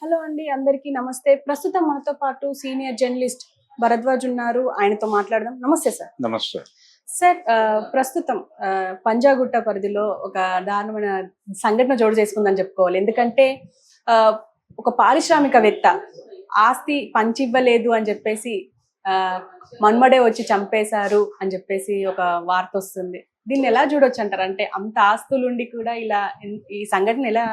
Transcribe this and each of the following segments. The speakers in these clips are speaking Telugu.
హలో అండి, అందరికీ నమస్తే. ప్రస్తుతం మనతో పాటు సీనియర్ జర్నలిస్ట్ భరద్వాజ్ ఉన్నారు. ఆయనతో మాట్లాడదాం. నమస్తే సార్. నమస్తే. సార్, ప్రస్తుతం పంజాగుట్ట పరిధిలో ఒక దారుణమైన సంఘటన చోటు చేసుకుందని చెప్పుకోవాలి. ఎందుకంటే ఒక పారిశ్రామికవేత్త ఆస్తి పంచివ్వలేదు అని చెప్పేసి మన్మడే వచ్చి చంపేశారు అని చెప్పేసి ఒక వార్త వస్తుంది. దీన్ని ఎలా చూడొచ్చు అంటారు? అంటే అంత ఆస్తులుండి కూడా ఇలా ఈ సంఘటన ఎలా?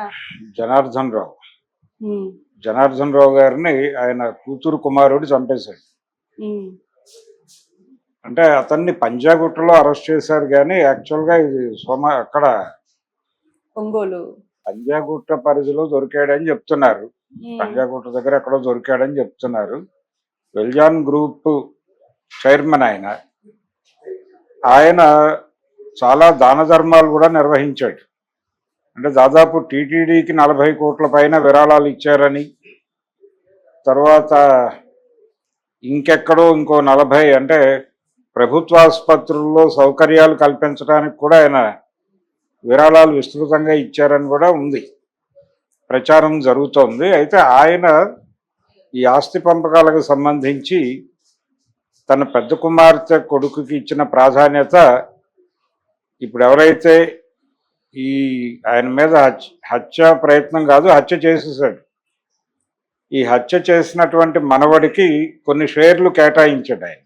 జనార్దన్ రావు గారిని ఆయన కూతురు కుమారుడు చంపేశాడు. అంటే అతన్ని పంజాగుట్టలో అరెస్ట్ చేశారు, కానీ యాక్చువల్గా ఇది అక్కడ ఒంగోలు పంజాగుట్ట పరిధిలో దొరికాడని చెప్తున్నారు. పంజాగుట్ట దగ్గర ఎక్కడో దొరికాడని చెప్తున్నారు. వెల్జాన్ గ్రూప్ చైర్మన్ ఆయన చాలా దాన ధర్మాలు కూడా నిర్వహించాడు. అంటే దాదాపు టీటీడీకి 40 కోట్ల పైన విరాళాలు ఇచ్చారని, తర్వాత ఇంకెక్కడో ఇంకో 40, అంటే ప్రభుత్వ ఆసుపత్రుల్లో సౌకర్యాలు కల్పించడానికి కూడా ఆయన విరాళాలు విస్తృతంగా ఇచ్చారని కూడా ఉంది, ప్రచారం జరుగుతోంది. అయితే ఆయన ఈ ఆస్తి పంపకాలకు సంబంధించి తన పెద్ద కుమార్తె కొడుకుకి ఇచ్చిన ప్రాధాన్యత ఇప్పుడు ఎవరైతే ఈ ఆయన మీద హత్య ప్రయత్నం కాదు, హత్య చేసేసాడు. ఈ హత్య చేసినటువంటి మనవడికి కొన్ని షేర్లు కేటాయించాడు ఆయన.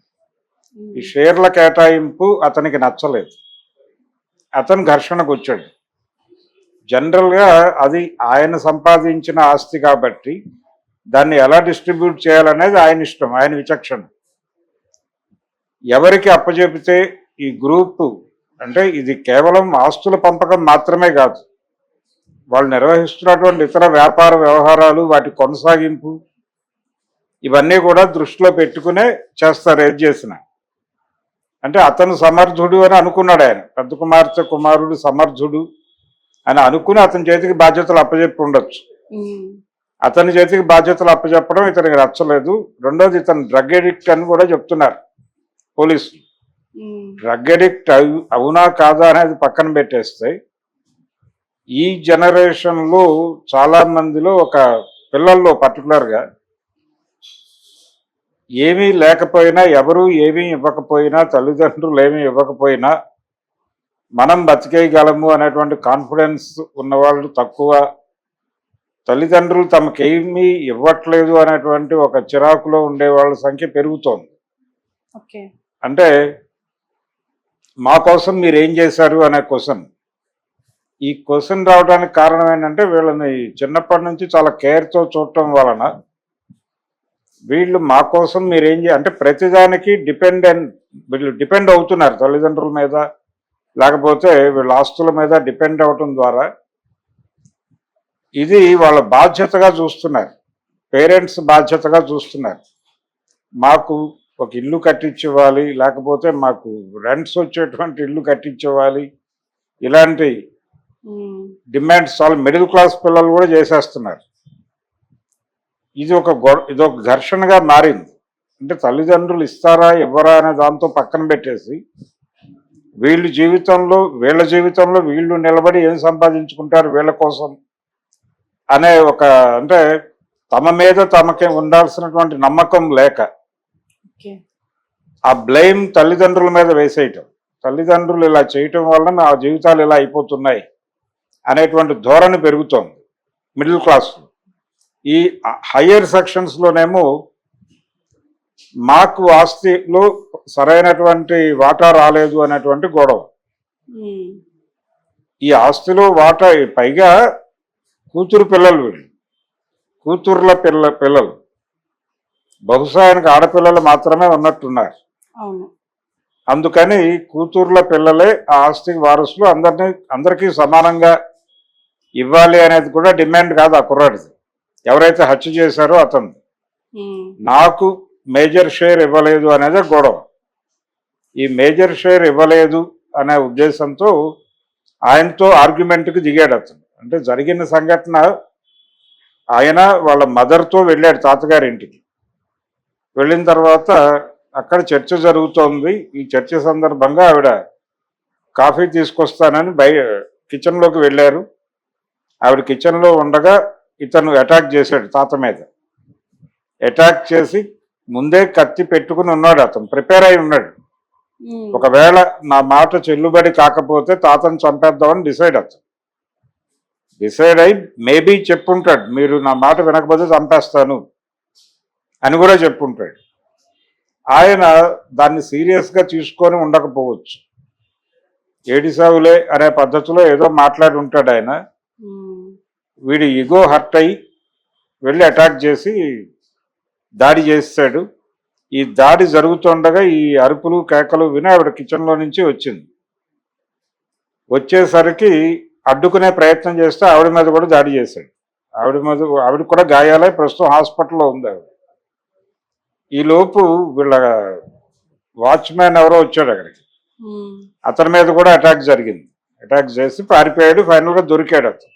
ఈ షేర్ల కేటాయింపు అతనికి నచ్చలేదు, అతను ఘర్షణకు వచ్చాడు. జనరల్గా అది ఆయన సంపాదించిన ఆస్తి కాబట్టి దాన్ని ఎలా డిస్ట్రిబ్యూట్ చేయాలనేది ఆయన ఇష్టం, ఆయన విచక్షణ. ఎవరికి అప్పచెపితే ఈ గ్రూపు, అంటే ఇది కేవలం ఆస్తుల పంపకం మాత్రమే కాదు, వాళ్ళు నిర్వహిస్తున్నటువంటి ఇతర వ్యాపార వ్యవహారాలు, వాటి కొనసాగింపు, ఇవన్నీ కూడా దృష్టిలో పెట్టుకునే చేస్తారు. ఏది చేసిన అంటే అతను సమర్థుడు అని అనుకున్నాడు ఆయన. పెద్ద కుమార్తె కుమారుడు సమర్థుడు అని అనుకుని అతని చేతికి బాధ్యతలు అప్పచెప్పి ఉండొచ్చు. అతని చేతికి బాధ్యతలు అప్పచెప్పడం ఇతనికి నచ్చలేదు. రెండోది, ఇతను డ్రగ్ ఎడిక్ట్ అని కూడా చెప్తున్నారు పోలీసులు. డ్రగ్ ఎడిక్ట్ అవునా కాదా అనేది పక్కన పెట్టేస్తే, ఈ జనరేషన్లో చాలా మందిలో, ఒక పిల్లల్లో పర్టికులర్గా, ఏమీ లేకపోయినా, ఎవరు ఏమీ ఇవ్వకపోయినా, తల్లిదండ్రులు ఏమీ ఇవ్వకపోయినా మనం బతికేయగలము అనేటువంటి కాన్ఫిడెన్స్ ఉన్నవాళ్ళు తక్కువ. తల్లిదండ్రులు తమకేమీ ఇవ్వట్లేదు అనేటువంటి ఒక చిరాకులో ఉండే వాళ్ళ సంఖ్య పెరుగుతోంది. అంటే మా కోసం మీరు ఏం చేశారు అనే క్వశ్చన్. ఈ క్వశ్చన్ రావడానికి కారణం ఏంటంటే, వీళ్ళని చిన్నప్పటి నుంచి చాలా కేర్తో చూడటం వలన వీళ్ళు మా కోసం మీరేం అంటే ప్రతిదానికి వీళ్ళు డిపెండ్ అవుతున్నారు తల్లిదండ్రుల మీద, లేకపోతే వీళ్ళ ఆస్తుల మీద డిపెండ్ అవటం ద్వారా ఇది వాళ్ళ బాధ్యతగా చూస్తున్నారు, పేరెంట్స్ బాధ్యతగా చూస్తున్నారు. మాకు ఒక ఇల్లు కట్టించివ్వాలి, లేకపోతే మాకు రెంట్స్ వచ్చేటువంటి ఇల్లు కట్టించివ్వాలి, ఇలాంటి డిమాండ్స్ చాలా మిడిల్ క్లాస్ పిల్లలు కూడా చేసేస్తున్నారు. ఇదొక ఘర్షణగా మారింది. అంటే తల్లిదండ్రులు ఇస్తారా ఇవ్వరా అనే దాంతో పక్కన పెట్టేసి, వీళ్ళ జీవితంలో వీళ్ళు నిలబడి ఏం సంపాదించుకుంటారు వీళ్ళ కోసం అనే ఒక, అంటే తమ మీద తమకే ఉండాల్సినటువంటి నమ్మకం లేక ఆ బ్లేమ్ తల్లిదండ్రుల మీద వేసేయటం, తల్లిదండ్రులు ఇలా చేయటం వల్ల నా జీవితాలు ఇలా అయిపోతున్నాయి అనేటువంటి ధోరణి పెరుగుతోంది మిడిల్ క్లాస్లో. ఈ హయ్యర్ సెక్షన్స్లోనేమో మాకు ఆస్తిలో సరైనటువంటి వాటా రాలేదు అనేటువంటి గొడవ. ఈ ఆస్తిలో వాటా, పైగా కూతురు పిల్లలు, వీళ్ళు కూతుర్ల పిల్లలు, బహుశా ఆయనకు ఆడపిల్లలు మాత్రమే ఉన్నట్టున్నారు. అందుకని కూతుర్ల పిల్లలే ఆ ఆస్తికి వారసులు, అందరికీ సమానంగా ఇవ్వాలి అనేది కూడా డిమాండ్ కాదు ఆ కుర్రాడిది, ఎవరైతే హత్య చేశారో అతను. నాకు మేజర్ షేర్ ఇవ్వలేదు అనేది గొడవ. ఈ మేజర్ షేర్ ఇవ్వలేదు అనే ఉద్దేశంతో ఆయనతో ఆర్గ్యుమెంట్కి దిగాడు అతను. అంటే జరిగిన సంఘటన, ఆయన వాళ్ళ మదర్తో వెళ్ళాడు తాతగారింటికి. వెళ్ళిన తర్వాత అక్కడ చర్చ జరుగుతోంది. ఈ చర్చ సందర్భంగా ఆవిడ కాఫీ తీసుకొస్తానని కిచెన్లోకి వెళ్ళారు. ఆవిడ కిచెన్లో ఉండగా ఇతను అటాక్ చేశాడు తాత మీద. అటాక్ చేసి ముందే కత్తి పెట్టుకుని ఉన్నాడు, అతను ప్రిపేర్ అయి ఉన్నాడు. ఒకవేళ నా మాట చెల్లుబడి కాకపోతే తాతను చంపేద్దామని డిసైడ్ అయి మేబీ చెప్పుంటాడు, మీరు నా మాట వినకపోతే చంపేస్తాను అని కూడా చెప్పుంటాడు. ఆయన దాన్ని సీరియస్గా తీసుకొని ఉండకపోవచ్చు. ఏడిసావులే అనే పద్ధతిలో ఏదో మాట్లాడి ఉంటాడు ఆయన. వీడి ఈగో హర్ట్ అయ్యి వెళ్ళి అటాక్ చేసి దాడి చేస్తాడు. ఈ దాడి జరుగుతుండగా ఈ అరుపులు కేకలు విని ఆవిడ కిచెన్లో నుంచి వచ్చింది. వచ్చేసరికి అడ్డుకునే ప్రయత్నం చేస్తే ఆవిడ మీద కూడా దాడి చేశాడు. ఆవిడ కూడా గాయాలై ప్రస్తుతం హాస్పిటల్లో ఉంది ఆవిడ. ఈలోపు వీళ్ళ వాచ్మ్యాన్ ఎవరో వచ్చాడు అక్కడికి, అతని మీద కూడా అటాక్ జరిగింది. అటాక్ చేసి పారిపోయాడు. ఫైనల్గా దొరికాడు. అతను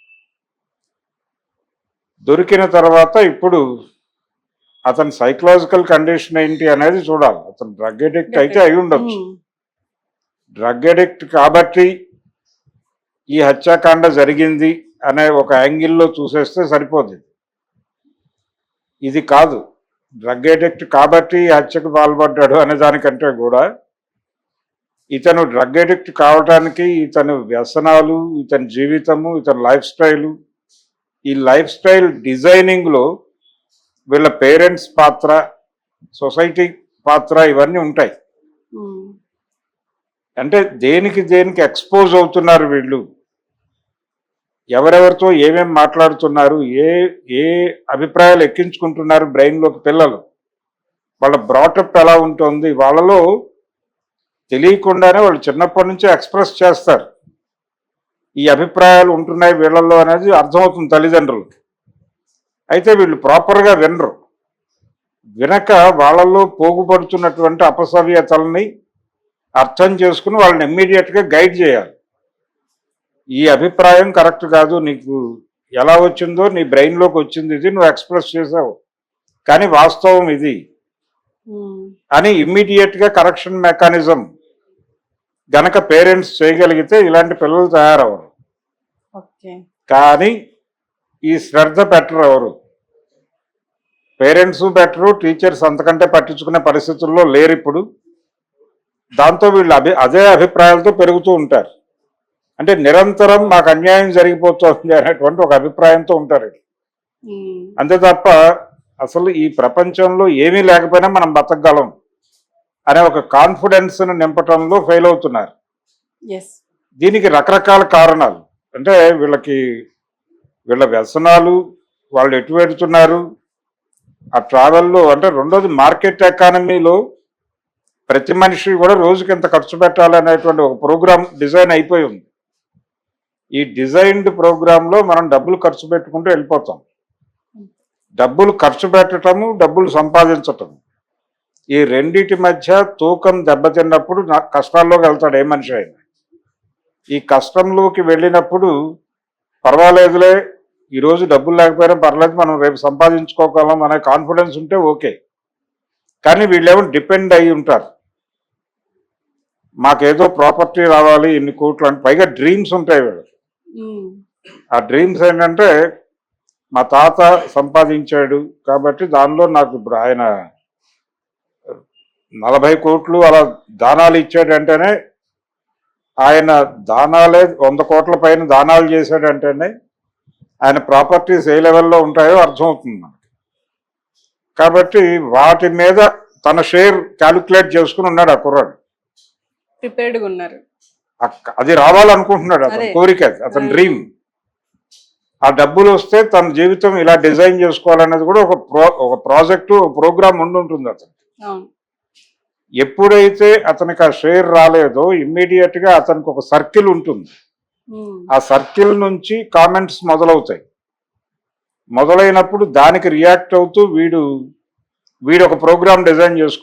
దొరికిన తర్వాత ఇప్పుడు అతని సైకలాజికల్ కండిషన్ ఏంటి అనేది చూడాలి. అతను డ్రగ్ అడిక్ట్ అయితే అయి ఉండొచ్చు. డ్రగ్ అడిక్ట్ కాబట్టి ఈ హత్యాకాండ జరిగింది అనే ఒక యాంగిల్లో చూసేస్తే సరిపోదు. ఇది కాదు, డ్రగ్ అడిక్ట్ కాబట్టి ఈ హత్యకు పాల్పడ్డాడు అనే దానికంటే కూడా ఇతను డ్రగ్ అడిక్ట్ కావడానికి ఇతని వ్యసనాలు, ఇతని జీవితము, ఇతని లైఫ్ స్టైలు, ఈ లైఫ్ స్టైల్ డిజైనింగ్లో వీళ్ళ పేరెంట్స్ పాత్ర, సొసైటీ పాత్ర ఇవన్నీ ఉంటాయి. అంటే దేనికి ఎక్స్పోజ్ అవుతున్నారు వీళ్ళు, ఎవరెవరితో ఏమేం మాట్లాడుతున్నారు, ఏ అభిప్రాయాలు ఎక్కించుకుంటున్నారు బ్రెయిన్లోకి పిల్లలు, వాళ్ళ బ్రాటప్ ఎలా ఉంటుంది, వాళ్ళలో తెలియకుండానే వాళ్ళు చిన్నప్పటి నుంచే ఎక్స్ప్రెస్ చేస్తారు. ఈ అభిప్రాయాలు ఉంటున్నాయి వీళ్ళల్లో అనేది అర్థమవుతుంది తల్లిదండ్రులకి. అయితే వీళ్ళు ప్రాపర్గా వినరు. వినక వాళ్ళల్లో పోగుపడుతున్నటువంటి అపసవ్యతల్ని అర్థం చేసుకుని వాళ్ళని ఇమ్మీడియట్గా గైడ్ చేయాలి. ఈ అభిప్రాయం కరెక్ట్ కాదు, నీకు ఎలా వచ్చిందో నీ బ్రెయిన్లోకి వచ్చింది ఇది, నువ్వు ఎక్స్ప్రెస్ చేసావు, కానీ వాస్తవం ఇది అని ఇమ్మీడియట్గా కరెక్షన్ మెకానిజం గనక పేరెంట్స్ చేయగలిగితే ఇలాంటి పిల్లలు తయారవరు. కానీ ఈ శ్రద్ధ పెట్టరు ఎవరు, పేరెంట్స్ బెటరు, టీచర్స్ అంతకంటే పట్టించుకునే పరిస్థితుల్లో లేరు ఇప్పుడు. దాంతో వీళ్ళు అదే అభిప్రాయాలతో పెరుగుతూ ఉంటారు. అంటే నిరంతరం మాకు అన్యాయం జరిగిపోతుంది అనేటువంటి ఒక అభిప్రాయంతో ఉంటారు. అంతే తప్ప అసలు ఈ ప్రపంచంలో ఏమీ లేకపోయినా మనం బతకగలం అనే ఒక కాన్ఫిడెన్స్ను నింపటంలో ఫెయిల్ అవుతున్నారు. దీనికి రకరకాల కారణాలు. అంటే వీళ్ళ వ్యసనాలు, వాళ్ళు ఎటు వెళ్తున్నారు, ఆ ట్రావెల్లో. అంటే రెండోది మార్కెట్ ఎకానమీలో ప్రతి మనిషి కూడా రోజుకి ఎంత ఖర్చు పెట్టాలనేటువంటి ఒక ప్రోగ్రామ్ డిజైన్ అయిపోయి ఉంది. ఈ డిజైన్డ్ ప్రోగ్రాంలో మనం డబ్బులు ఖర్చు పెట్టుకుంటూ వెళ్ళిపోతాం. డబ్బులు ఖర్చు పెట్టడము, డబ్బులు సంపాదించటం, ఈ రెండిటి మధ్య తూకం దెబ్బతిన్నప్పుడు కష్టాల్లోకి వెళ్తాడు ఏ మనిషి అయినా. ఈ కష్టంలోకి వెళ్ళినప్పుడు పర్వాలేదులే, ఈరోజు డబ్బులు లేకపోయినా పర్లేదు, మనం రేపు సంపాదించుకోగలం అనే కాన్ఫిడెన్స్ ఉంటే ఓకే. కానీ వీళ్ళేమో డిపెండ్ అయి ఉంటారు. మాకేదో ప్రాపర్టీ రావాలి, ఇన్ని కోట్లు అని, పైగా డ్రీమ్స్ ఉంటాయి వీళ్ళకి. ఆ డ్రీమ్స్ ఏంటంటే మా తాత సంపాదించాడు కాబట్టి దానిలో నాకు ఇప్పుడు ఆయన 40 కోట్లు అలా దానాలు ఇచ్చాడంటేనే, ఆయన దానాలే 100 కోట్ల పైన దానాలు చేశాడంటేనే ఆయన ప్రాపర్టీస్ ఏ లెవెల్లో ఉంటాయో అర్థమవుతుంది మనకి. కాబట్టి వాటి మీద తన షేర్ క్యాలిక్యులేట్ చేసుకుని ఉన్నాడు ఆ కుర్రాడు. ప్రిపేర్డ్గా ఉన్నారు. అది రావాలనుకుంటున్నాడు, అతని కోరిక, అతని డ్రీమ్. ఆ డబ్బులు వస్తే తన జీవితం ఇలా డిజైన్ చేసుకోవాలనేది కూడా ఒక ప్రాజెక్టు, ప్రోగ్రామ్ ఉంటుంది అతను. ఎప్పుడైతే అతనికి ఆ షేర్ రాలేదో ఇమ్మీడియట్గా అతనికి ఒక సర్కిల్ ఉంటుంది. ఆ సర్కిల్ నుంచి కామెంట్స్ మొదలవుతాయి. మొదలైనప్పుడు దానికి రియాక్ట్ అవుతూ వీడు ఒక ప్రోగ్రామ్ డిజైన్ చేసుకుంటాడు.